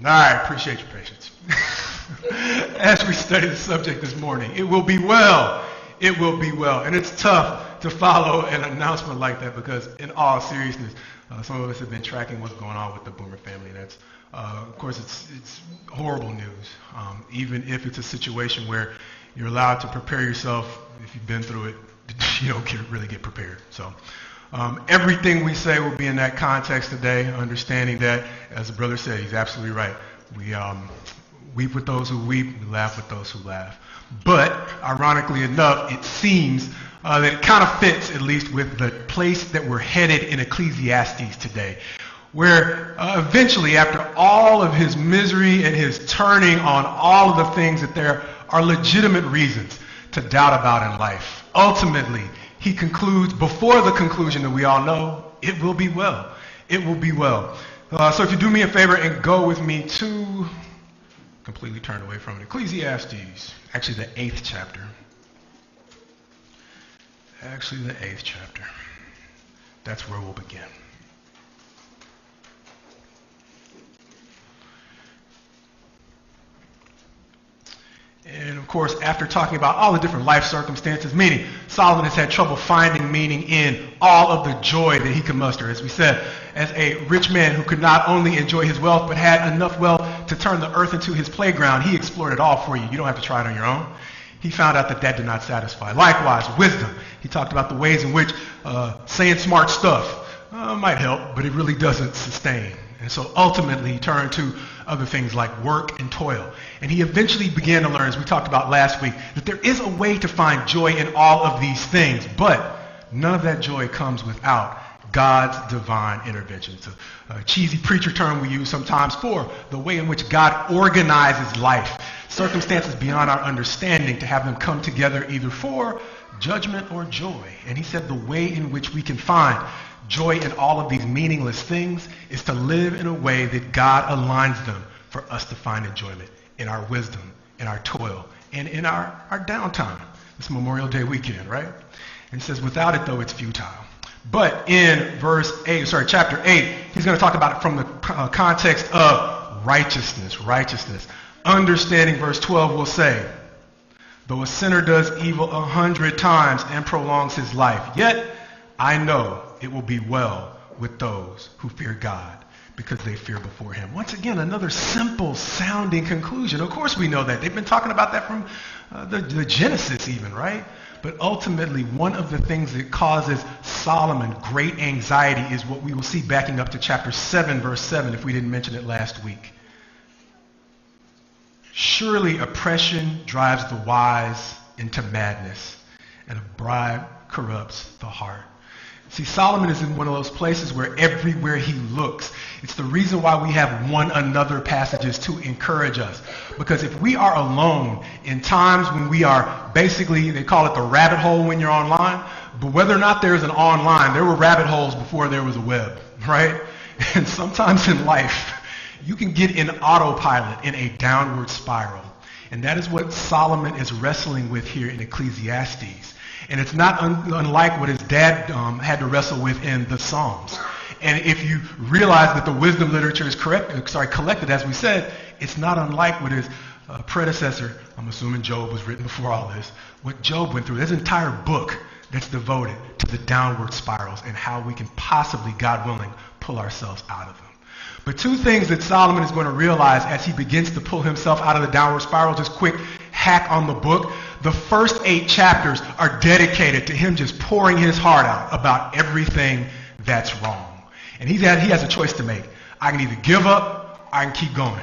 All right, appreciate your patience. As we study the subject this morning, it will be well. It will be well. And it's tough to follow an announcement like that because, in all seriousness, some of us have been tracking what's going on with the Boomer family. And that's, of course, it's horrible news. Even if it's a situation where you're allowed to prepare yourself, if you've been through it, you don't really get prepared. So everything we say will be in that context today, understanding that, as the brother said, he's absolutely right. We weep with those who weep, we laugh with those who laugh. But, ironically enough, it seems that it kind of fits, at least, with the place that we're headed in Ecclesiastes today, where eventually, after all of his misery and his turning on all of the things that there are legitimate reasons to doubt about in life, ultimately, he concludes, before the conclusion that we all know, it will be well. It will be well. So if you do me a favor and go with me to, completely turned away from it, Ecclesiastes, actually the 8th chapter. Actually the 8th chapter. That's where we'll begin. And of course, after talking about all the different life circumstances, meaning Solomon has had trouble finding meaning in all of the joy that he could muster. As we said, as a rich man who could not only enjoy his wealth, but had enough wealth to turn the earth into his playground, he explored it all for you. You don't have to try it on your own. He found out that did not satisfy. Likewise, wisdom. He talked about the ways in which saying smart stuff might help, but it really doesn't sustain. And so ultimately he turned to other things like work and toil. And he eventually began to learn, as we talked about last week, that there is a way to find joy in all of these things, but none of that joy comes without God's divine intervention. It's a cheesy preacher term we use sometimes for the way in which God organizes life, circumstances beyond our understanding, to have them come together either for judgment or joy. And he said the way in which we can find joy in all of these meaningless things is to live in a way that God aligns them for us to find enjoyment in our wisdom, in our toil, and in our downtime. It's Memorial Day weekend, right? And he says, without it, though, it's futile. But in chapter 8, he's going to talk about it from the context of righteousness. Understanding verse 12 will say, though a sinner does evil 100 times and prolongs his life, yet I know it will be well with those who fear God, because they fear before him. Once again, another simple sounding conclusion. Of course we know that. They've been talking about that from the Genesis even, right? But ultimately, one of the things that causes Solomon great anxiety is what we will see backing up to chapter 7, verse 7, if we didn't mention it last week. Surely oppression drives the wise into madness, and a bribe corrupts the heart. See, Solomon is in one of those places where everywhere he looks, it's the reason why we have one another passages to encourage us. Because if we are alone in times when we are basically, they call it the rabbit hole when you're online, but whether or not there's an online, there were rabbit holes before there was a web, right? And sometimes in life, you can get in autopilot in a downward spiral. And that is what Solomon is wrestling with here in Ecclesiastes. And it's not unlike what his dad had to wrestle with in the Psalms. And if you realize that the wisdom literature is collected, as we said, it's not unlike what his predecessor, I'm assuming Job was written before all this, what Job went through. There's an entire book that's devoted to the downward spirals and how we can possibly, God willing, pull ourselves out of them. But two things that Solomon is going to realize as he begins to pull himself out of the downward spiral, just quick hack on the book. The first 8 chapters are dedicated to him just pouring his heart out about everything that's wrong. And he has a choice to make. I can either give up, or I can keep going.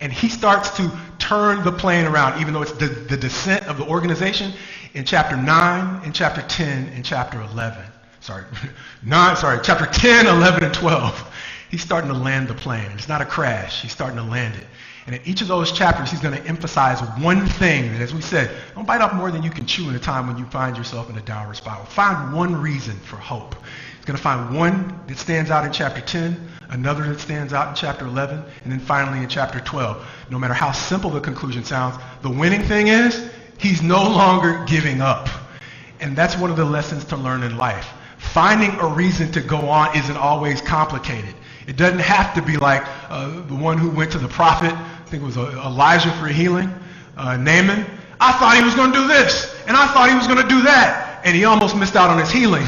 And he starts to turn the plane around, even though it's the descent of the organization, in chapter 9, in chapter 10, and chapter 11. Chapter 10, 11, and 12. He's starting to land the plane. It's not a crash. He's starting to land it. And in each of those chapters, he's going to emphasize one thing that, as we said, don't bite off more than you can chew in a time when you find yourself in a downward spiral. Find one reason for hope. He's going to find one that stands out in chapter 10, another that stands out in chapter 11, and then finally in chapter 12. No matter how simple the conclusion sounds, the winning thing is he's no longer giving up. And that's one of the lessons to learn in life. Finding a reason to go on isn't always complicated. It doesn't have to be like the one who went to the prophet, I think it was Elijah for healing, Naaman. I thought he was going to do this, and I thought he was going to do that, and he almost missed out on his healing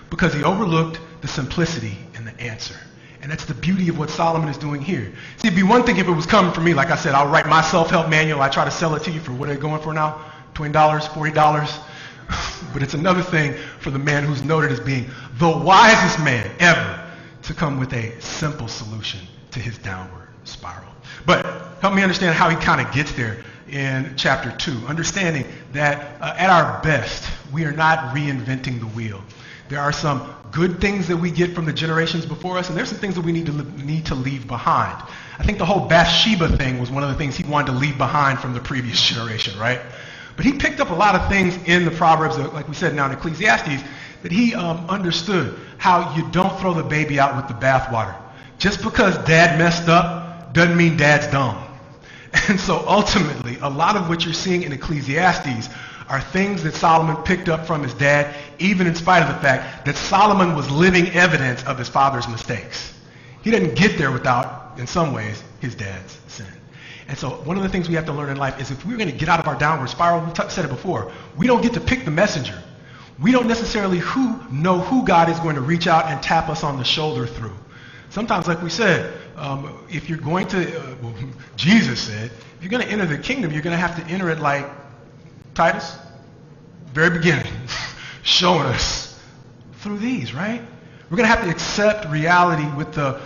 because he overlooked the simplicity in the answer. And that's the beauty of what Solomon is doing here. See, it'd be one thing if it was coming from me. Like I said, I'll write my self-help manual. I try to sell it to you for what are they going for now? $20, $40? But it's another thing for the man who's noted as being the wisest man ever to come with a simple solution to his downward spiral. But help me understand how he kind of gets there in chapter 2. Understanding that at our best, we are not reinventing the wheel. There are some good things that we get from the generations before us, and there's some things that we need to leave behind. I think the whole Bathsheba thing was one of the things he wanted to leave behind from the previous generation, right? But he picked up a lot of things in the Proverbs, like we said now in Ecclesiastes, that he understood how you don't throw the baby out with the bathwater. Just because dad messed up doesn't mean dad's dumb. And so ultimately, a lot of what you're seeing in Ecclesiastes are things that Solomon picked up from his dad, even in spite of the fact that Solomon was living evidence of his father's mistakes. He didn't get there without, in some ways, his dad's sin. And so one of the things we have to learn in life is if we're going to get out of our downward spiral, we said it before, we don't get to pick the messenger. We don't necessarily know who God is going to reach out and tap us on the shoulder through. Sometimes, like we said, if you're going to, Jesus said, if you're going to enter the kingdom, you're going to have to enter it like Titus, very beginning, showing us through these, right? We're going to have to accept reality with the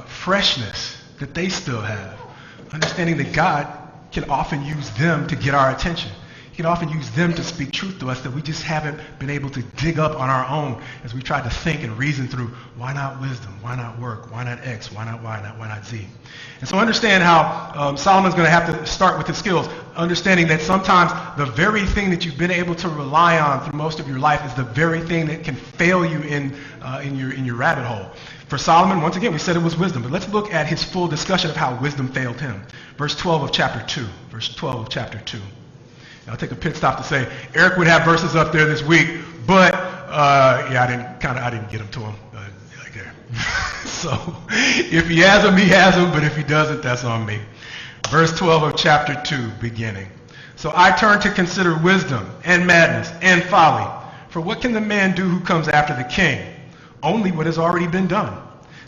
freshness that they still have, understanding that God can often use them to get our attention. He can often use them to speak truth to us that we just haven't been able to dig up on our own as we try to think and reason through, why not wisdom? Why not work? Why not X? Why not Y? Why not Z? And so understand how Solomon's going to have to start with his skills, understanding that sometimes the very thing that you've been able to rely on through most of your life is the very thing that can fail you in your rabbit hole. For Solomon, once again, we said it was wisdom, but let's look at his full discussion of how wisdom failed him. Verse 12 of chapter 2. Verse 12 of chapter 2. I'll take a pit stop to say Eric would have verses up there this week, but I didn't get them to him like there. So if he has them, he has them, but if he doesn't, that's on me. Verse 12 of chapter 2, beginning. So I turned to consider wisdom and madness and folly. For what can the man do who comes after the king? Only what has already been done.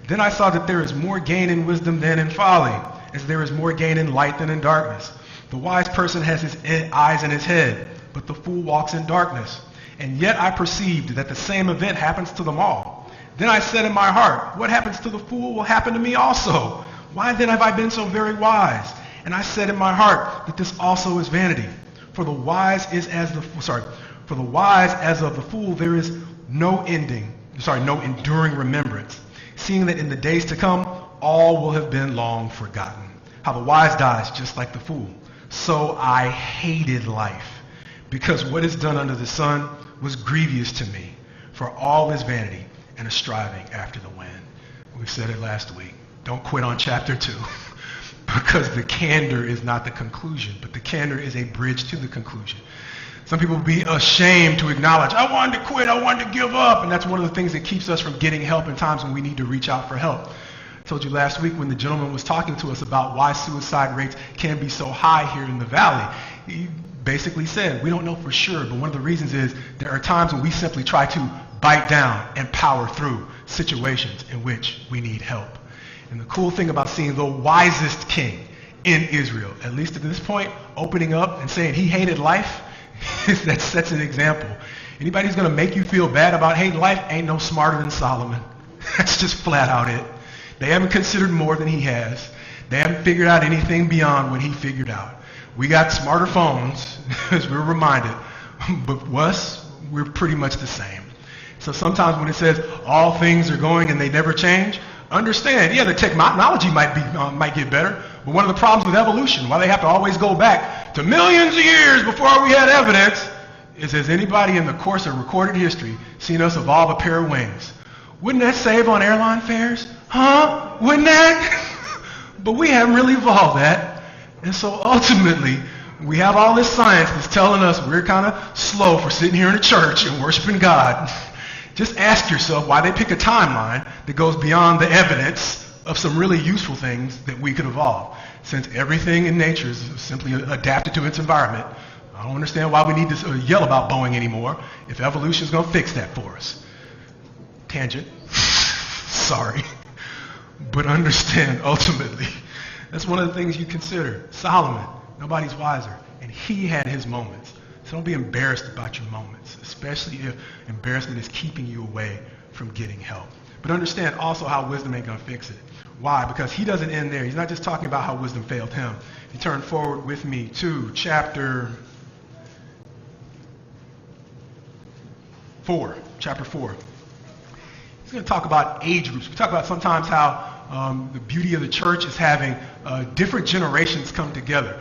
Then I saw that there is more gain in wisdom than in folly, as there is more gain in light than in darkness. The wise person has his eyes in his head, but the fool walks in darkness. And yet I perceived that the same event happens to them all. Then I said in my heart, what happens to the fool will happen to me also. Why then have I been so very wise? And I said in my heart that this also is vanity. For the wise as of the fool there is no enduring remembrance, seeing that in the days to come all will have been long forgotten. How the wise dies just like the fool. So I hated life, because what is done under the sun was grievous to me, for all is vanity and a striving after the wind. We said it last week. Don't quit on chapter 2, because the candor is not the conclusion, but the candor is a bridge to the conclusion. Some people will be ashamed to acknowledge, I wanted to quit, I wanted to give up, and that's one of the things that keeps us from getting help in times when we need to reach out for help. I told you last week when the gentleman was talking to us about why suicide rates can be so high here in the valley. He basically said, we don't know for sure, but one of the reasons is there are times when we simply try to bite down and power through situations in which we need help. And the cool thing about seeing the wisest king in Israel, at least at this point, opening up and saying he hated life, that sets an example. Anybody who's going to make you feel bad about hating life ain't no smarter than Solomon. That's just flat out it. They haven't considered more than he has. They haven't figured out anything beyond what he figured out. We got smarter phones, as we're reminded, but us, we're pretty much the same. So sometimes when it says all things are going and they never change, understand, the technology might get better, but one of the problems with evolution, why they have to always go back to millions of years before we had evidence, is has anybody in the course of recorded history seen us evolve a pair of wings? Wouldn't that save on airline fares? Huh? Wouldn't that? But we haven't really evolved that. And so ultimately, we have all this science that's telling us we're kind of slow for sitting here in a church and worshiping God. Just ask yourself why they pick a timeline that goes beyond the evidence of some really useful things that we could evolve. Since everything in nature is simply adapted to its environment, I don't understand why we need to yell about Boeing anymore if evolution is going to fix that for us. Tangent. Sorry. But understand, ultimately, that's one of the things you consider. Solomon, nobody's wiser, and he had his moments. So don't be embarrassed about your moments, especially if embarrassment is keeping you away from getting help. But understand also how wisdom ain't going to fix it. Why? Because he doesn't end there. He's not just talking about how wisdom failed him. You turn forward with me to chapter 4. Chapter 4. He's going to talk about age groups. We talk about sometimes how the beauty of the church is having different generations come together.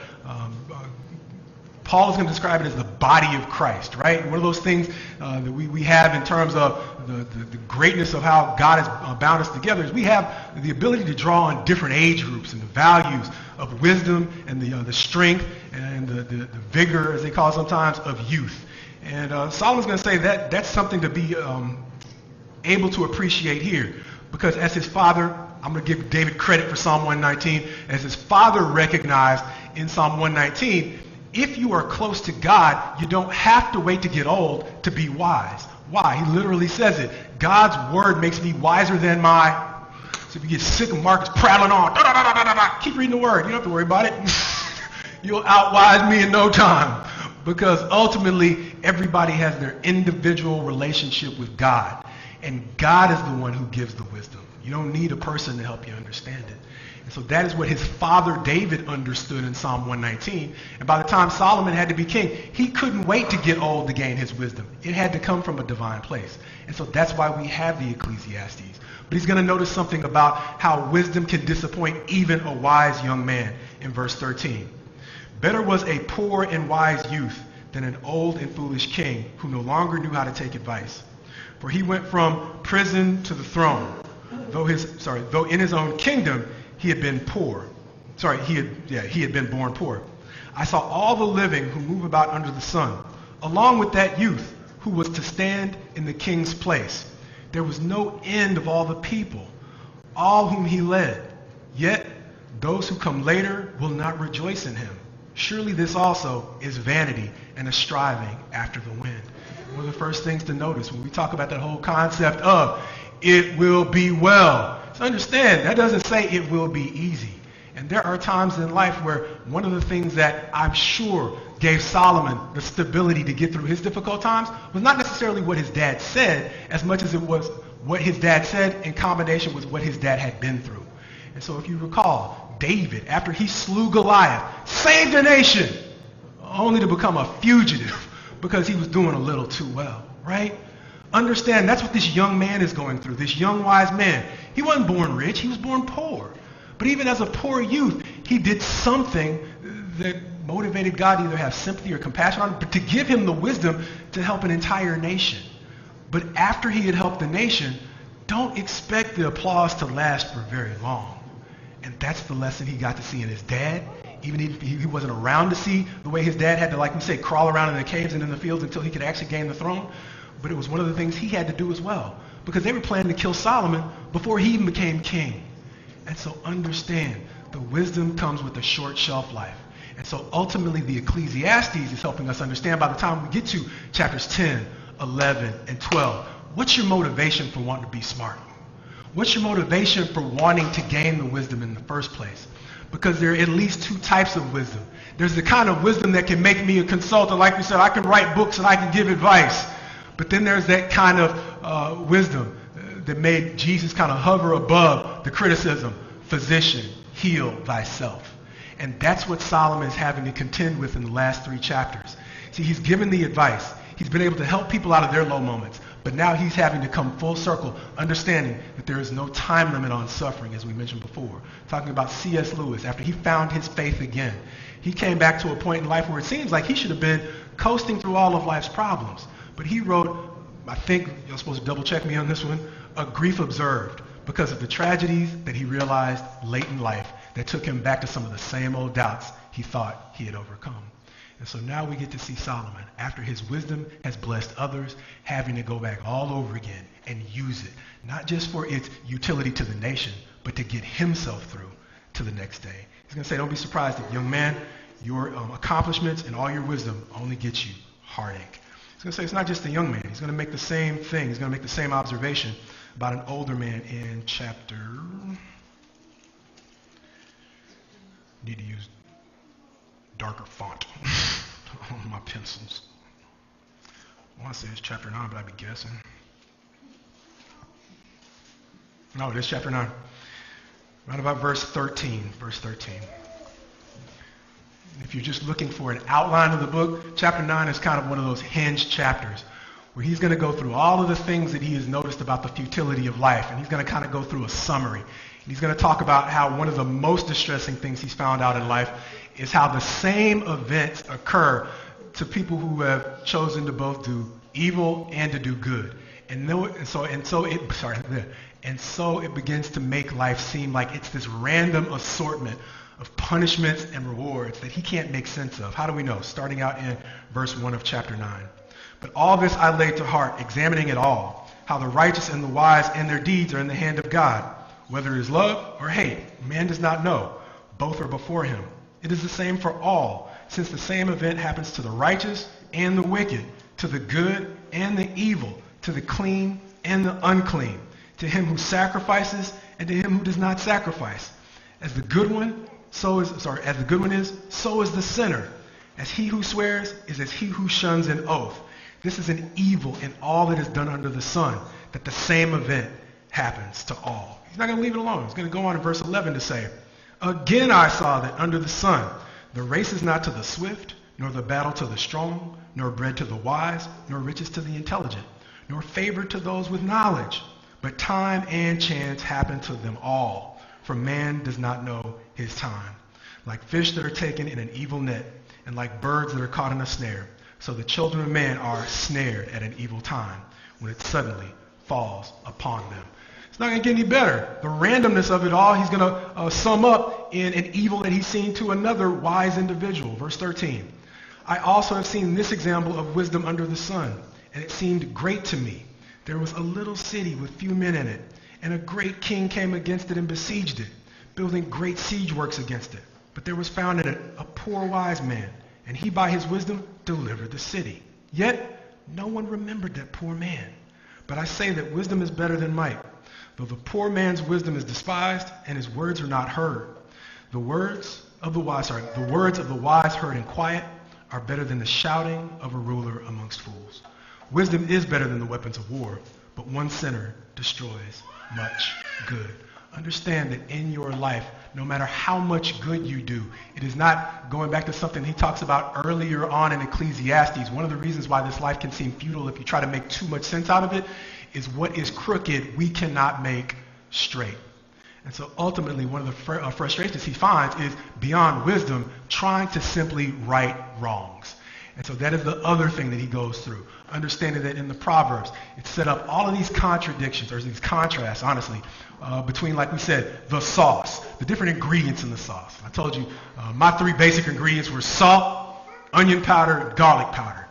Paul is going to describe it as the body of Christ, right? One of those things that we have in terms of the greatness of how God has bound us together is we have the ability to draw on different age groups and the values of wisdom and the strength and the vigor, as they call it sometimes, of youth. And Solomon's going to say that that's something to be able to appreciate here, because as his father, I'm going to give David credit for Psalm 119, as his father recognized in Psalm 119, if you are close to God, you don't have to wait to get old to be wise. Why? He literally says it. God's word makes me wiser than my... So if you get sick of Marcus prattling on, keep reading the word. You don't have to worry about it. You'll outwise me in no time. Because ultimately, everybody has their individual relationship with God. And God is the one who gives the wisdom. You don't need a person to help you understand it. And so that is what his father David understood in Psalm 119. And by the time Solomon had to be king, he couldn't wait to get old to gain his wisdom. It had to come from a divine place. And so that's why we have the Ecclesiastes. But he's going to notice something about how wisdom can disappoint even a wise young man in verse 13. Better was a poor and wise youth than an old and foolish king who no longer knew how to take advice. For he went from prison to the throne, though in his own kingdom he had been poor. He had been born poor. I saw all the living who move about under the sun, along with that youth who was to stand in the king's place. There was no end of all the people, all whom he led. Yet those who come later will not rejoice in him. Surely this also is vanity and a striving after the wind. One of the first things to notice when we talk about that whole concept of it will be well. So understand, that doesn't say it will be easy. And there are times in life where one of the things that I'm sure gave Solomon the stability to get through his difficult times was not necessarily what his dad said as much as it was what his dad said in combination with what his dad had been through. And so if you recall, David, after he slew Goliath, saved a nation only to become a fugitive because he was doing a little too well, right? Understand, that's what this young man is going through, this young wise man. He wasn't born rich, he was born poor. But even as a poor youth, he did something that motivated God to either have sympathy or compassion on him, but to give him the wisdom to help an entire nation. But after he had helped the nation, don't expect the applause to last for very long. And that's the lesson he got to see in his dad. Even if he wasn't around to see the way his dad had to, like we say, crawl around in the caves and in the fields until he could actually gain the throne. But it was one of the things he had to do as well, because they were planning to kill Solomon before he even became king. And so understand, the wisdom comes with a short shelf life. And so ultimately the Ecclesiastes is helping us understand by the time we get to chapters 10, 11, and 12, what's your motivation for wanting to be smart? What's your motivation for wanting to gain the wisdom in the first place? Because there are at least two types of wisdom. There's the kind of wisdom that can make me a consultant. Like we said, I can write books and I can give advice. But then there's that kind of wisdom that made Jesus kind of hover above the criticism, physician, heal thyself. And that's what Solomon is having to contend with in the last 3 chapters. See, he's given the advice. He's been able to help people out of their low moments. But now he's having to come full circle, understanding that there is no time limit on suffering, as we mentioned before. Talking about C.S. Lewis, after he found his faith again, he came back to a point in life where it seems like he should have been coasting through all of life's problems. But he wrote, I think you're supposed to double check me on this one, A Grief Observed, because of the tragedies that he realized late in life that took him back to some of the same old doubts he thought he had overcome. And so now we get to see Solomon, after his wisdom has blessed others, having to go back all over again and use it, not just for its utility to the nation, but to get himself through to the next day. He's going to say, don't be surprised that, young man, your accomplishments and all your wisdom only get you heartache. He's going to say it's not just the young man. He's going to make the same thing. He's going to make the same observation about an older man in chapter... Need to use darker font on my pencils. I want to say it's chapter 9, but I'd be guessing. No, it is chapter 9. Right about verse 13. Verse 13. If you're just looking for an outline of the book, chapter 9 is kind of one of those hinged chapters where he's going to go through all of the things that he has noticed about the futility of life, and he's going to kind of go through a summary. And he's going to talk about how one of the most distressing things he's found out in life is how the same events occur to people who have chosen to both do evil and to do good. And so it begins to make life seem like it's this random assortment of punishments and rewards that he can't make sense of. How do we know? Starting out in verse 1 of chapter 9. But all this I laid to heart, examining it all, how the righteous and the wise and their deeds are in the hand of God. Whether it is love or hate, man does not know. Both are before him. It is the same for all, since the same event happens to the righteous and the wicked, to the good and the evil, to the clean and the unclean, to him who sacrifices and to him who does not sacrifice. As the good one is, so is the sinner. As he who swears is as he who shuns an oath. This is an evil in all that is done under the sun, that the same event happens to all. He's not going to leave it alone. He's going to go on in verse 11 to say, again I saw that under the sun, the race is not to the swift, nor the battle to the strong, nor bread to the wise, nor riches to the intelligent, nor favor to those with knowledge. But time and chance happen to them all, for man does not know his time. Like fish that are taken in an evil net, and like birds that are caught in a snare, so the children of man are snared at an evil time, when it suddenly falls upon them. It's not going to get any better. The randomness of it all, he's going to sum up in an evil that he's seen to another wise individual. Verse 13. I also have seen this example of wisdom under the sun, and it seemed great to me. There was a little city with few men in it, and a great king came against it and besieged it, building great siege works against it. But there was found in it a poor wise man, and he by his wisdom delivered the city. Yet no one remembered that poor man. But I say that wisdom is better than might. Though the poor man's wisdom is despised, and his words are not heard. The words of the wise heard in quiet are better than the shouting of a ruler amongst fools. Wisdom is better than the weapons of war, but one sinner destroys much good. Understand that in your life, no matter how much good you do, it is not, going back to something he talks about earlier on in Ecclesiastes, one of the reasons why this life can seem futile if you try to make too much sense out of it, is what is crooked we cannot make straight. And so ultimately one of the frustrations he finds is beyond wisdom, trying to simply right wrongs. And so that is the other thing that he goes through. Understanding that in the Proverbs, it set up all of these contradictions, or these contrasts, honestly, between, like we said, the sauce, the different ingredients in the sauce. I told you my three basic ingredients were salt, onion powder, and garlic powder.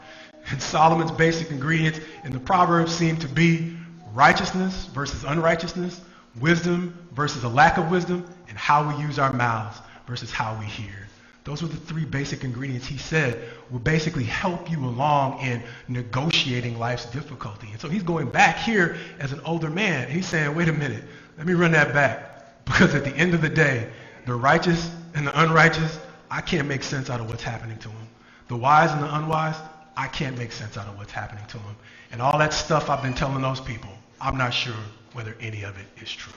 And Solomon's basic ingredients in the Proverbs seem to be righteousness versus unrighteousness, wisdom versus a lack of wisdom, and how we use our mouths versus how we hear. Those were the three basic ingredients he said will basically help you along in negotiating life's difficulty. And so he's going back here as an older man. He's saying, wait a minute, let me run that back. Because at the end of the day, the righteous and the unrighteous, I can't make sense out of what's happening to them. The wise and the unwise, I can't make sense out of what's happening to them. And all that stuff I've been telling those people, I'm not sure whether any of it is true.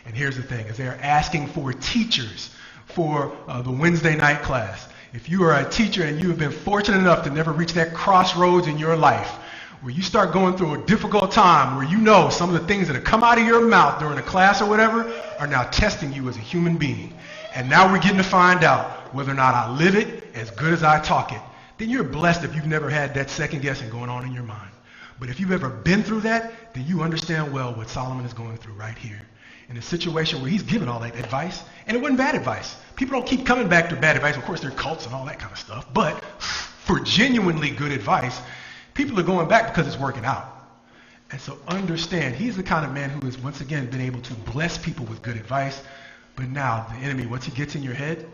And here's the thing, is they're asking for teachers for the Wednesday night class. If you are a teacher and you have been fortunate enough to never reach that crossroads in your life where you start going through a difficult time, where you know some of the things that have come out of your mouth during a class or whatever are now testing you as a human being. And now we're getting to find out whether or not I live it as good as I talk it. Then you're blessed if you've never had that second guessing going on in your mind. But if you've ever been through that, then you understand well what Solomon is going through right here. In a situation where he's given all that advice, and it wasn't bad advice. People don't keep coming back to bad advice. Of course, there are cults and all that kind of stuff. But for genuinely good advice, people are going back because it's working out. And so understand, he's the kind of man who has once again been able to bless people with good advice. But now the enemy, once he gets in your head,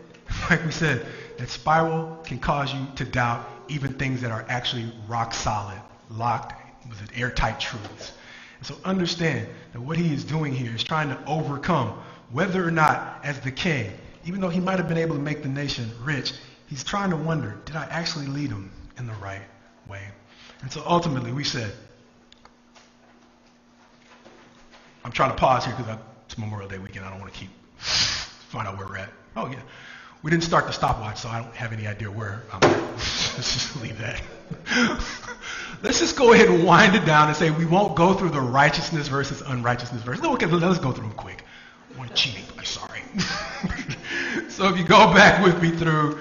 like we said, that spiral can cause you to doubt even things that are actually rock solid, locked, with airtight truths. And so understand that what he is doing here is trying to overcome whether or not, as the king, even though he might have been able to make the nation rich, he's trying to wonder, did I actually lead them in the right way? And so ultimately we said, I'm trying to pause here because it's Memorial Day weekend. I don't want to find out where we're at. Oh, yeah. We didn't start the stopwatch, so I don't have any idea where I'm at. Let's just leave that. Let's just go ahead and wind it down and say we won't go through the righteousness versus unrighteousness verses. Okay, let's go through them quick. I want to cheat. I'm sorry. So if you go back with me through,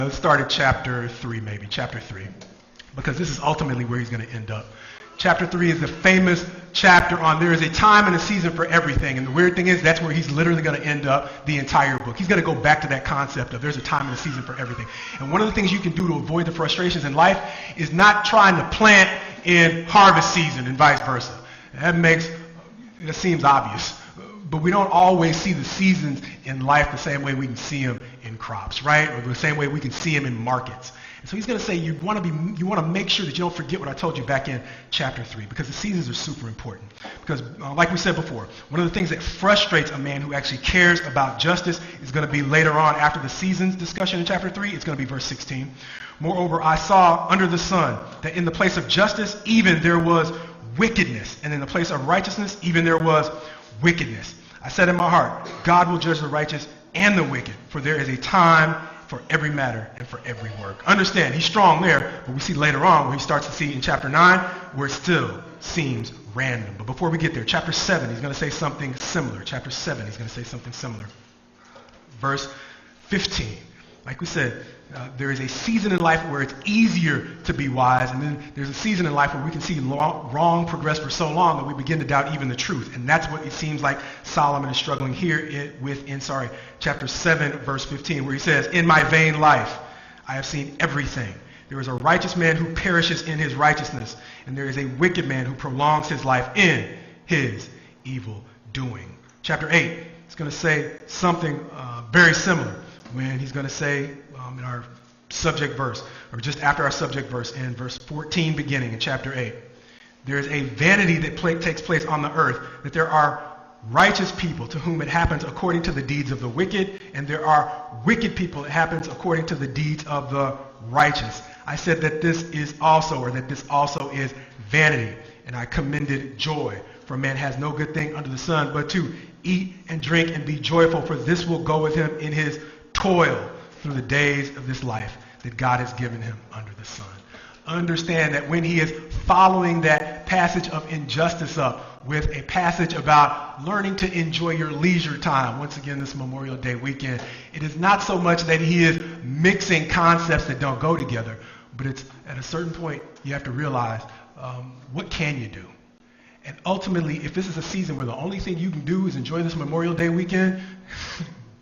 start at chapter 3 maybe, chapter 3, because this is ultimately where he's going to end up. Chapter 3 is the famous chapter on there is a time and a season for everything. And the weird thing is that's where he's literally going to end up the entire book. He's going to go back to that concept of there's a time and a season for everything. And one of the things you can do to avoid the frustrations in life is not trying to plant in harvest season and vice versa. That seems obvious. But we don't always see the seasons in life the same way we can see them in crops, right? Or the same way we can see them in markets. And so he's going to say you want to make sure that you don't forget what I told you back in chapter 3, because the seasons are super important. Because like we said before, one of the things that frustrates a man who actually cares about justice is going to be later on after the seasons discussion in chapter 3. It's going to be verse 16. Moreover, I saw under the sun that in the place of justice even there was wickedness, and in the place of righteousness even there was wickedness. I said in my heart, God will judge the righteous and the wicked, for there is a time for every matter and for every work. Understand, he's strong there, but we see later on where he starts to see in chapter 9 where it still seems random. But before we get there, chapter 7, he's going to say something similar. Chapter 7, he's going to say something similar. Verse 15. Like we said, there is a season in life where it's easier to be wise, and then there's a season in life where we can see wrong progress for so long that we begin to doubt even the truth. And that's what it seems like Solomon is struggling here in chapter 7, verse 15, where he says, in my vain life I have seen everything. There is a righteous man who perishes in his righteousness, and there is a wicked man who prolongs his life in his evil doing. Chapter 8 is going to say something very similar when he's going to say in our subject verse, or just after our subject verse, in verse 14 beginning in chapter 8, there is a vanity that takes place on the earth, that there are righteous people to whom it happens according to the deeds of the wicked, and there are wicked people it happens according to the deeds of the righteous. I said that this also is vanity, and I commended joy, for man has no good thing under the sun but to eat and drink and be joyful, for this will go with him in his toil through the days of this life that God has given him under the sun. Understand that when he is following that passage of injustice up with a passage about learning to enjoy your leisure time, once again this Memorial Day weekend, it is not so much that he is mixing concepts that don't go together, but it's at a certain point you have to realize what can you do? And ultimately, if this is a season where the only thing you can do is enjoy this Memorial Day weekend,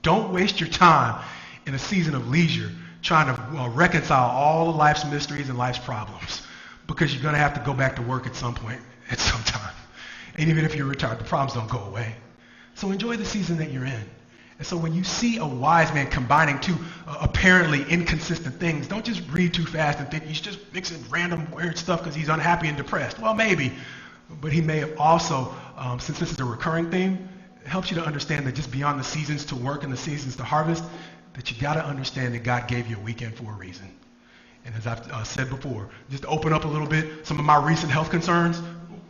don't waste your time in a season of leisure trying to reconcile all of life's mysteries and life's problems, because you're going to have to go back to work at some point, at some time. And even if you're retired, the problems don't go away. So enjoy the season that you're in. And so when you see a wise man combining two apparently inconsistent things, don't just read too fast and think he's just mixing random weird stuff because he's unhappy and depressed. Well, maybe. But he may have also, since this is a recurring theme, it helps you to understand that just beyond the seasons to work and the seasons to harvest, that you got to understand that God gave you a weekend for a reason. And as I've said before, just to open up a little bit, some of my recent health concerns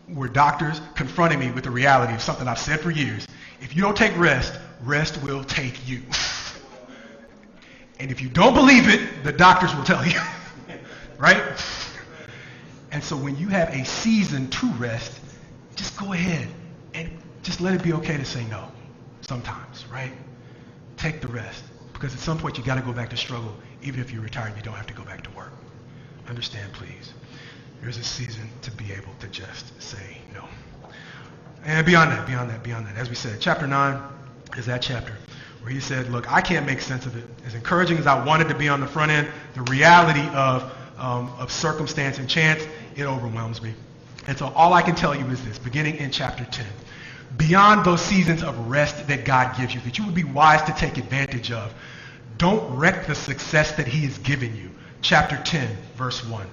were doctors confronting me with the reality of something I've said for years. If you don't take rest, rest will take you. And if you don't believe it, the doctors will tell you. Right? And so when you have a season to rest, just go ahead and just let it be okay to say no sometimes, right? Take the rest. Because at some point you got to go back to struggle. Even if you're retired, you don't have to go back to work. Understand, please. There's a season to be able to just say no. And beyond that, as we said, chapter 9 is that chapter where he said, look, I can't make sense of it. As encouraging as I wanted to be on the front end, the reality of circumstance and chance, it overwhelms me. And so all I can tell you is this, beginning in chapter 10. Beyond those seasons of rest that God gives you, that you would be wise to take advantage of, don't wreck the success that he has given you. Chapter 10, verse 1.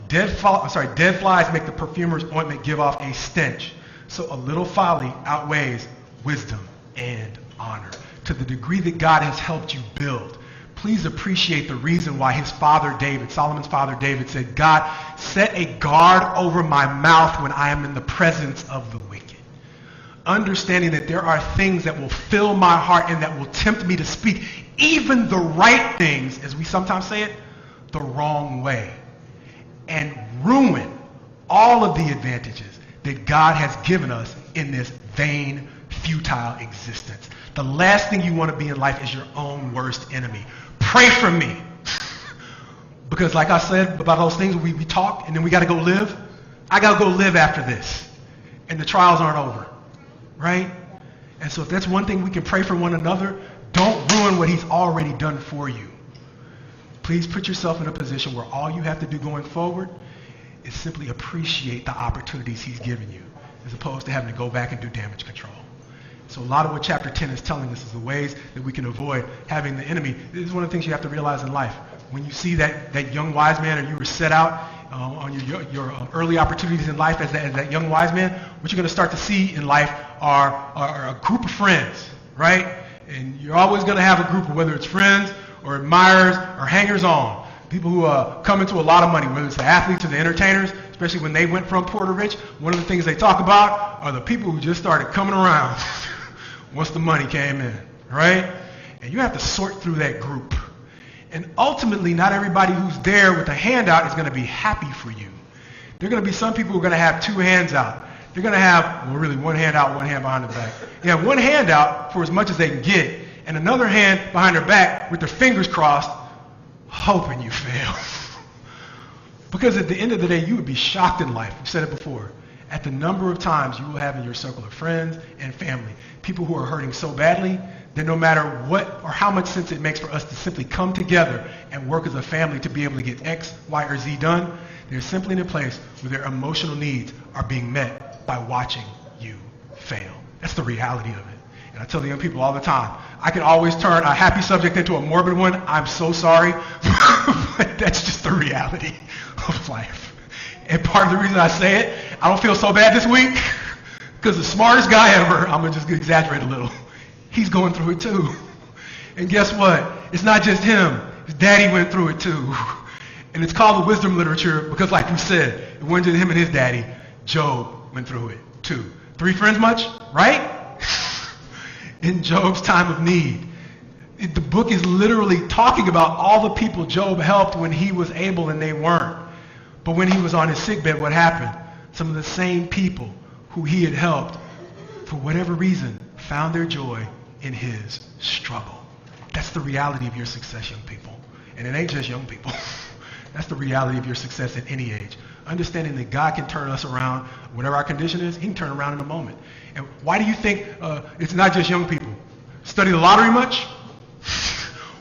Dead flies make the perfumer's ointment give off a stench. So a little folly outweighs wisdom and honor. To the degree that God has helped you build, please appreciate the reason why his father David, Solomon's father David, said, God, set a guard over my mouth when I am in the presence of the wicked. Understanding that there are things that will fill my heart and that will tempt me to speak even the right things, as we sometimes say it, the wrong way, and ruin all of the advantages that God has given us in this vain, futile existence. The last thing you want to be in life is your own worst enemy. Pray for me. Because like I said about those things, we talk and then we got to go live. I got to go live after this. And the trials aren't over. Right? And so if that's one thing we can pray for one another, don't ruin what he's already done for you. Please put yourself in a position where all you have to do going forward is simply appreciate the opportunities he's given you, as opposed to having to go back and do damage control. So a lot of what chapter 10 is telling us is the ways that we can avoid having the enemy. This is one of the things you have to realize in life. When you see that young wise man, or you were set out on your early opportunities in life as that young wise man, what you're going to start to see in life are a group of friends, right? And you're always going to have a group of, whether it's friends or admirers or hangers-on, people who come into a lot of money, whether it's the athletes or the entertainers, especially when they went from poor to rich. One of the things they talk about are the people who just started coming around once the money came in, right? And you have to sort through that group. And ultimately, not everybody who's there with a handout is going to be happy for you. There are going to be some people who are going to have two hands out. They're going to have, well, really one hand out, one hand behind the back. You have one hand out for as much as they can get, and another hand behind their back with their fingers crossed, hoping you fail. Because at the end of the day, you would be shocked in life. We've said it before. At the number of times you will have in your circle of friends and family, people who are hurting so badly that no matter what or how much sense it makes for us to simply come together and work as a family to be able to get X, Y, or Z done, they're simply in a place where their emotional needs are being met by watching you fail. That's the reality of it. And I tell the young people all the time, I can always turn a happy subject into a morbid one. I'm so sorry, but that's just the reality of life. And part of the reason I say it, I don't feel so bad this week, because the smartest guy ever, I'm going to just exaggerate a little, he's going through it too. And guess what? It's not just him. His daddy went through it too. And it's called the wisdom literature because, like you said, it wasn't just him and his daddy. Job went through it too. 3 friends much? Right? In Job's time of need. The book is literally talking about all the people Job helped when he was able and they weren't. But when he was on his sickbed, what happened? Some of the same people who he had helped, for whatever reason, found their joy in his struggle. That's the reality of your success, young people. And it ain't just young people. That's the reality of your success at any age. Understanding that God can turn us around, whatever our condition is, he can turn around in a moment. And why do you think it's not just young people? Study the lottery much?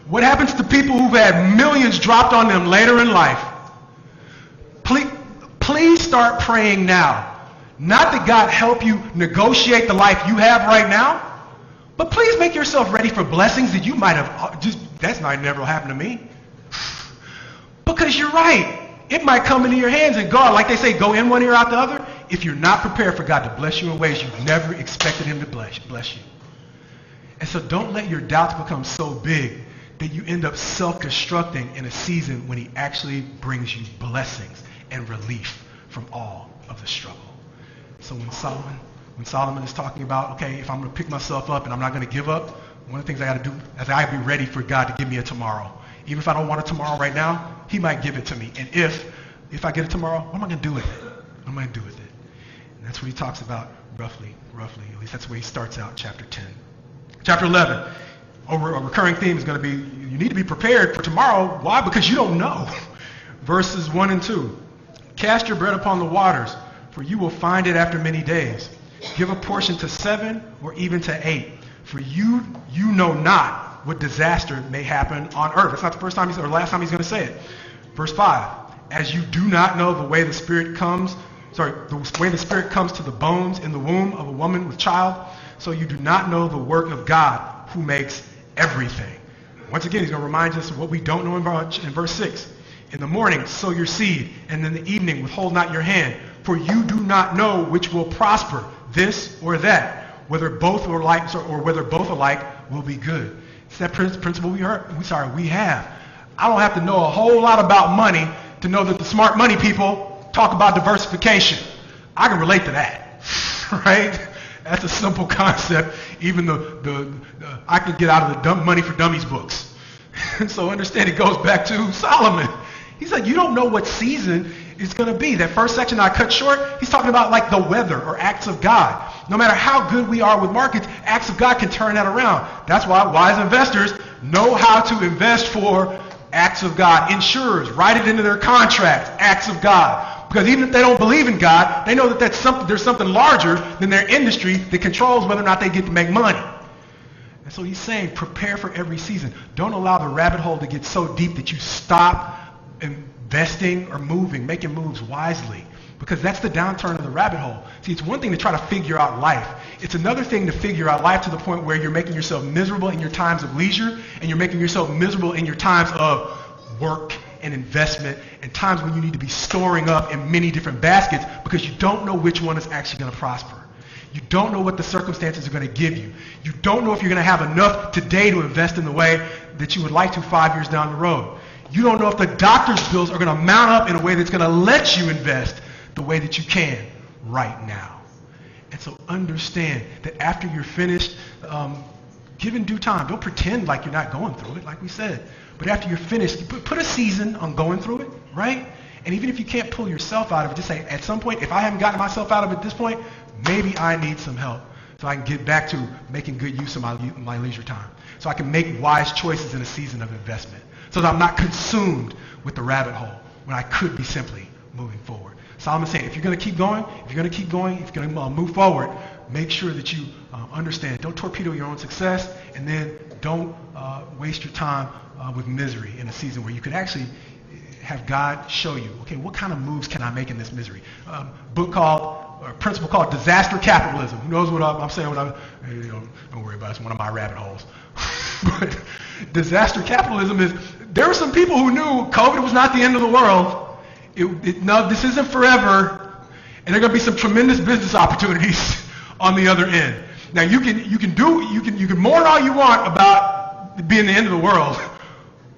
What happens to people who've had millions dropped on them later in life? Please start praying now. Not that God help you negotiate the life you have right now, but please make yourself ready for blessings that you might have that's not never happened to me. Because you're right. It might come into your hands and God, like they say, go in one ear out the other. If you're not prepared for God to bless you in ways you've never expected him to bless you. And so don't let your doubts become so big that you end up self-destructing in a season when he actually brings you blessings and relief from all of the struggle. So when Solomon is talking about, okay, if I'm going to pick myself up and I'm not going to give up, one of the things I got to do is I got to be ready for God to give me a tomorrow. Even if I don't want it tomorrow right now, he might give it to me. And if I get it tomorrow, what am I going to do with it? What am I going to do with it? And that's what he talks about roughly, at least that's where he starts out, chapter 10. Chapter 11, a recurring theme is going to be, you need to be prepared for tomorrow. Why? Because you don't know. Verses 1 and 2. Cast your bread upon the waters, for you will find it after many days. Give a portion to 7 or even to 8, for you know not what disaster may happen on earth. That's not the first time or last time he's going to say it. Verse 5. As you do not know the way the Spirit comes the way the Spirit comes to the bones in the womb of a woman with child, so you do not know the work of God who makes everything. Once again, he's going to remind us of what we don't know in verse 6. In the morning, sow your seed, and in the evening, withhold not your hand, for you do not know which will prosper, this or that, whether both are alike or whether both alike will be good. It's that principle we have. I don't have to know a whole lot about money to know that the smart money people talk about diversification. I can relate to that, right? That's a simple concept. Even I can get out of the Money for Dummies books. And so understand, it goes back to Solomon. He's like, you don't know what season it's going to be. That first section I cut short, he's talking about like the weather or acts of God. No matter how good we are with markets, acts of God can turn that around. That's why wise investors know how to invest for acts of God. Insurers write it into their contracts, acts of God. Because even if they don't believe in God, they know that there's something larger than their industry that controls whether or not they get to make money. And so he's saying, prepare for every season. Don't allow the rabbit hole to get so deep that you stop investing or making moves wisely. Because that's the downturn of the rabbit hole. See, it's one thing to try to figure out life. It's another thing to figure out life to the point where you're making yourself miserable in your times of leisure, and you're making yourself miserable in your times of work and investment, and times when you need to be storing up in many different baskets because you don't know which one is actually going to prosper. You don't know what the circumstances are going to give you. You don't know if you're going to have enough today to invest in the way that you would like to 5 years down the road. You don't know if the doctor's bills are going to mount up in a way that's going to let you invest the way that you can right now. And so understand that after you're finished, give in due time. Don't pretend like you're not going through it, like we said. But after you're finished, put a season on going through it, right? And even if you can't pull yourself out of it, just say, at some point, if I haven't gotten myself out of it at this point, maybe I need some help so I can get back to making good use of my leisure time. So I can make wise choices in a season of investment. So that I'm not consumed with the rabbit hole when I could be simply moving forward. Solomon's saying, if you're going to keep going, if you're going to move forward, make sure that you understand. Don't torpedo your own success, and then don't waste your time with misery in a season where you could actually have God show you, okay, what kind of moves can I make in this misery? A principle called disaster capitalism. Who knows what I'm saying? Don't worry about it. It's one of my rabbit holes. But disaster capitalism is, there were some people who knew COVID was not the end of the world. No, this isn't forever, and there are going to be some tremendous business opportunities on the other end. Now you can mourn all you want about it being the end of the world,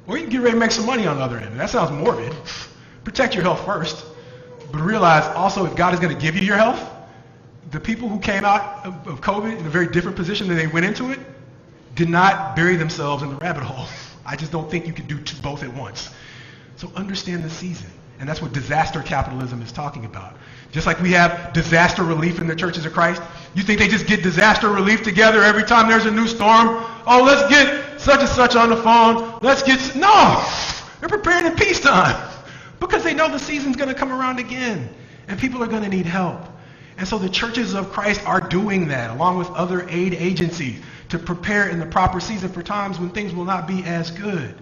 or you can get ready to make some money on the other end. That sounds morbid. Protect your health first, but realize also if God is going to give you your health, the people who came out of COVID in a very different position than they went into it did not bury themselves in the rabbit hole. I just don't think you can do both at once. So understand the season. And that's what disaster capitalism is talking about. Just like we have disaster relief in the churches of Christ. You think they just get disaster relief together every time there's a new storm? Oh, let's get such and such on the phone. No! They're preparing in peacetime. Because they know the season's going to come around again. And people are going to need help. And so the churches of Christ are doing that, along with other aid agencies, to prepare in the proper season for times when things will not be as good.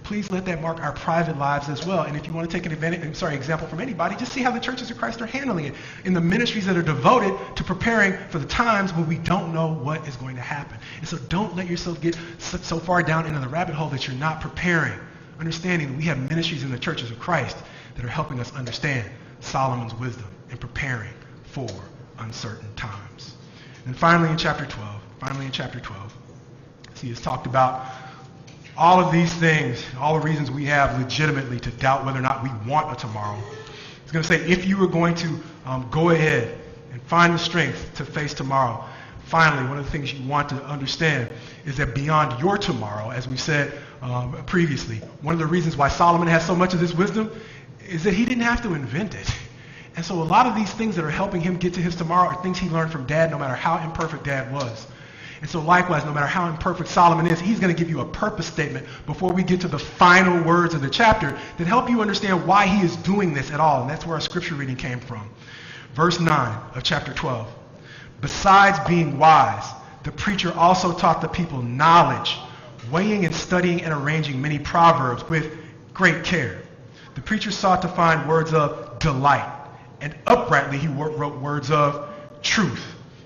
Please let that mark our private lives as well. And if you want to take an example from anybody, just see how the churches of Christ are handling it in the ministries that are devoted to preparing for the times when we don't know what is going to happen. And so don't let yourself get so far down into the rabbit hole that you're not preparing. Understanding that we have ministries in the churches of Christ that are helping us understand Solomon's wisdom in preparing for uncertain times. And finally in chapter 12, see, it's talked about all of these things, all the reasons we have legitimately to doubt whether or not we want a tomorrow. It's going to say, if you were going to go ahead and find the strength to face tomorrow, finally, one of the things you want to understand is that beyond your tomorrow, as we said previously, one of the reasons why Solomon has so much of this wisdom is that he didn't have to invent it. And so a lot of these things that are helping him get to his tomorrow are things he learned from Dad, no matter how imperfect Dad was. And so likewise, no matter how imperfect Solomon is, he's going to give you a purpose statement before we get to the final words of the chapter that help you understand why he is doing this at all. And that's where our scripture reading came from. Verse 9 of chapter 12. Besides being wise, the preacher also taught the people knowledge, weighing and studying and arranging many proverbs with great care. The preacher sought to find words of delight, and uprightly he wrote words of truth.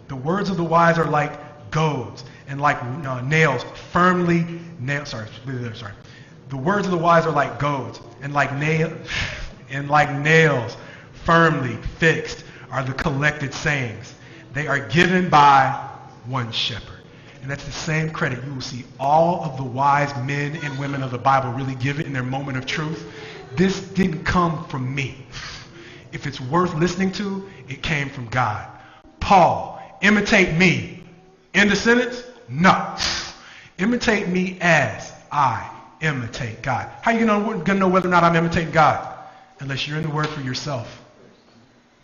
The words of the wise are like goads, and like nails firmly nailed. Sorry. The words of the wise are like goads, and like nails firmly fixed are the collected sayings. They are given by one shepherd. And that's the same credit you will see all of the wise men and women of the Bible really give it in their moment of truth. This didn't come from me. If it's worth listening to, it came from God. Paul, imitate me. End the sentence? No. Imitate me as I imitate God. How are you going to know whether or not I'm imitating God? Unless you're in the Word for yourself.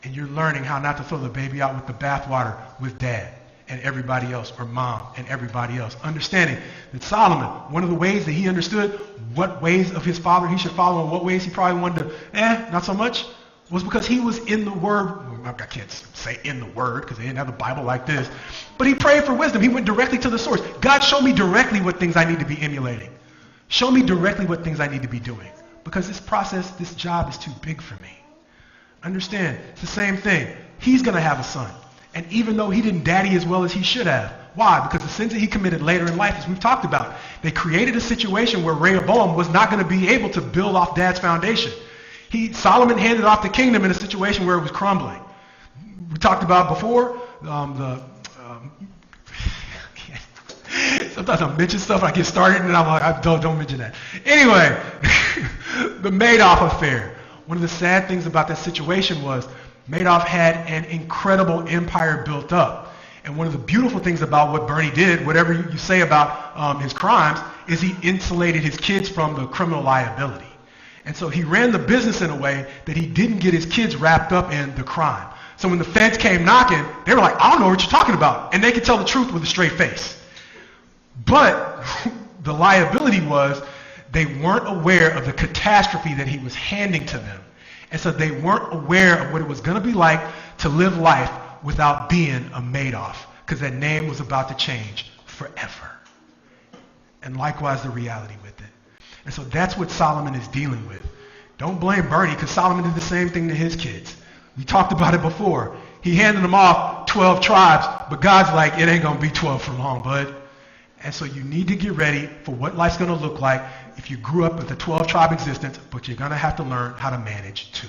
And you're learning how not to throw the baby out with the bathwater with dad and everybody else, or mom and everybody else. Understanding that Solomon, one of the ways that he understood what ways of his father he should follow and what ways he probably wanted to, not so much, was because he was in the Word. I can't say in the Word because they didn't have the Bible like this. But he prayed for wisdom. He went directly to the source. God, show me directly what things I need to be emulating. Show me directly what things I need to be doing. Because this process, this job is too big for me. Understand, it's the same thing. He's going to have a son. And even though he didn't daddy as well as he should have. Why? Because the sins that he committed later in life, as we've talked about, they created a situation where Rehoboam was not going to be able to build off dad's foundation. Solomon handed off the kingdom in a situation where it was crumbling. We talked about before, sometimes I mention stuff, I get started, and I'm like, don't mention that. Anyway, the Madoff affair. One of the sad things about that situation was Madoff had an incredible empire built up. And one of the beautiful things about what Bernie did, whatever you say about his crimes, is he insulated his kids from the criminal liability. And so he ran the business in a way that he didn't get his kids wrapped up in the crime. So when the feds came knocking, they were like, I don't know what you're talking about. And they could tell the truth with a straight face. But the liability was they weren't aware of the catastrophe that he was handing to them. And so they weren't aware of what it was going to be like to live life without being a Madoff, because that name was about to change forever. And likewise the reality with it. And so that's what Solomon is dealing with. Don't blame Bernie, because Solomon did the same thing to his kids. We talked about it before. He handed them off 12 tribes, but God's like, it ain't going to be 12 for long, bud. And so you need to get ready for what life's going to look like if you grew up with a 12-tribe existence, but you're going to have to learn how to manage too.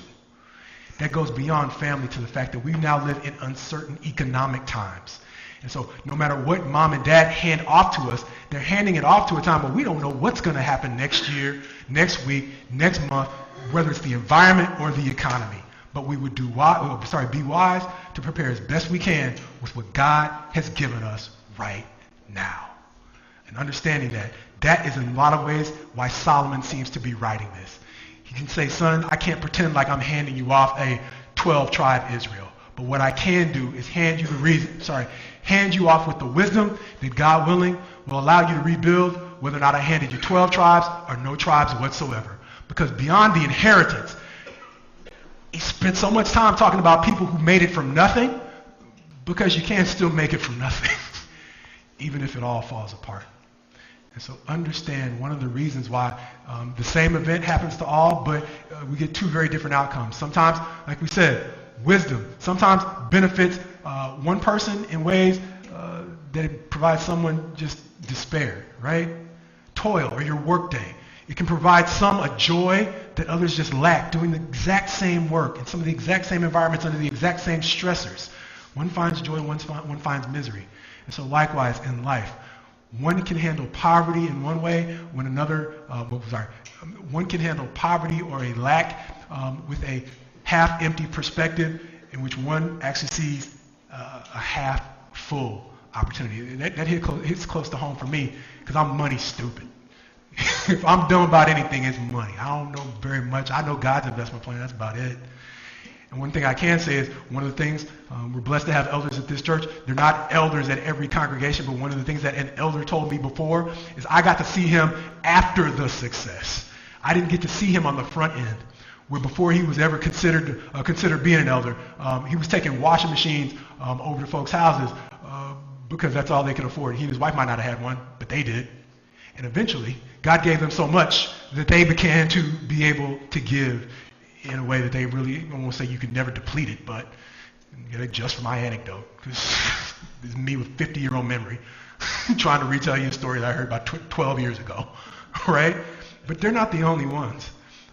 That goes beyond family to the fact that we now live in uncertain economic times. And so no matter what mom and dad hand off to us, they're handing it off to a time where we don't know what's going to happen next year, next week, next month, whether it's the environment or the economy. But we would be wise to prepare as best we can with what God has given us right now. And understanding that is in a lot of ways why Solomon seems to be writing this. He can say, son, I can't pretend like I'm handing you off a 12-tribe Israel. But what I can do is hand you off with the wisdom that God willing will allow you to rebuild, whether or not I handed you 12 tribes or no tribes whatsoever. Because beyond the inheritance, he spent so much time talking about people who made it from nothing, because you can still make it from nothing, even if it all falls apart. And so understand one of the reasons why the same event happens to all, but we get two very different outcomes. Sometimes, like we said, wisdom sometimes benefits one person in ways that it provides someone just despair, right? Toil or your workday. It can provide some a joy that others just lack, doing the exact same work in some of the exact same environments under the exact same stressors. One finds joy, one finds misery. And so likewise in life, one can handle poverty in one way when another, one can handle poverty or a lack with a half-empty perspective in which one actually sees a half-full opportunity. That hits close to home for me because I'm money stupid. If I'm dumb about anything, it's money. I don't know very much. I know God's investment plan. That's about it. And one thing I can say is one of the things, we're blessed to have elders at this church. They're not elders at every congregation, but one of the things that an elder told me before is I got to see him after the success. I didn't get to see him on the front end, where before he was ever considered being an elder, he was taking washing machines over to folks' houses because that's all they could afford. He and his wife might not have had one, but they did. And eventually, God gave them so much that they began to be able to give in a way that they really, I won't say you could never deplete it, but just for my anecdote, because this is me with 50-year-old memory trying to retell you a story that I heard about 12 years ago, right? But they're not the only ones.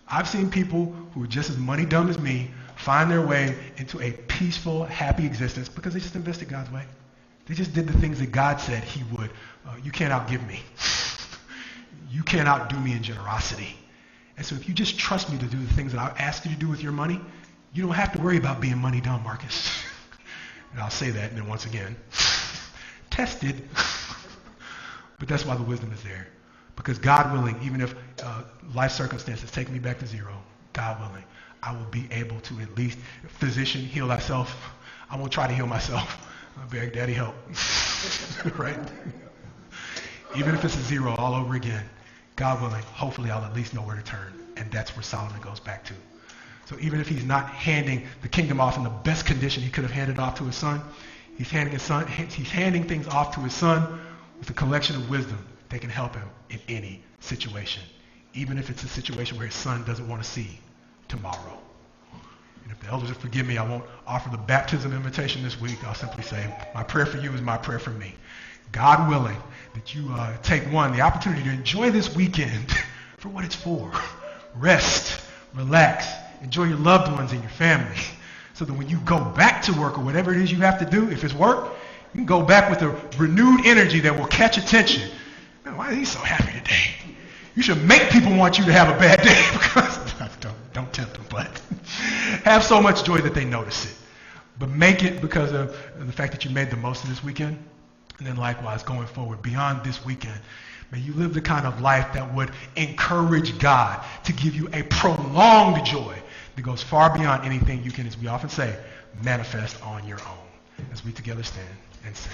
I've seen people who are just as money dumb as me find their way into a peaceful, happy existence because they just invested God's way. They just did the things that God said he would. You can't outgive me. You can't outdo me in generosity. And so if you just trust me to do the things that I ask you to do with your money, you don't have to worry about being money dumb, Marcus. And I'll say that, and then once again, tested. But that's why the wisdom is there. Because God willing, even if life circumstances take me back to zero, God willing, I will be able to at least, physician, heal thyself. I won't try to heal myself. I'll beg Daddy help. Right? Even if it's a zero all over again, God willing, hopefully I'll at least know where to turn. And that's where Solomon goes back to. So even if he's not handing the kingdom off in the best condition he could have handed off to his son, he's handing things off to his son with a collection of wisdom that can help him in any situation, even if it's a situation where his son doesn't want to see tomorrow. And if the elders will forgive me, I won't offer the baptism invitation this week. I'll simply say, my prayer for you is my prayer for me. God willing, that you take the opportunity to enjoy this weekend for what it's for. Rest, relax, enjoy your loved ones and your family, so that when you go back to work or whatever it is you have to do, if it's work, you can go back with a renewed energy that will catch attention. Man, why is he so happy today? You should make people want you to have a bad day because don't tempt them, but have so much joy that they notice it. But make it because of the fact that you made the most of this weekend. And then likewise, going forward, beyond this weekend, may you live the kind of life that would encourage God to give you a prolonged joy that goes far beyond anything you can, as we often say, manifest on your own. As we together stand and sing.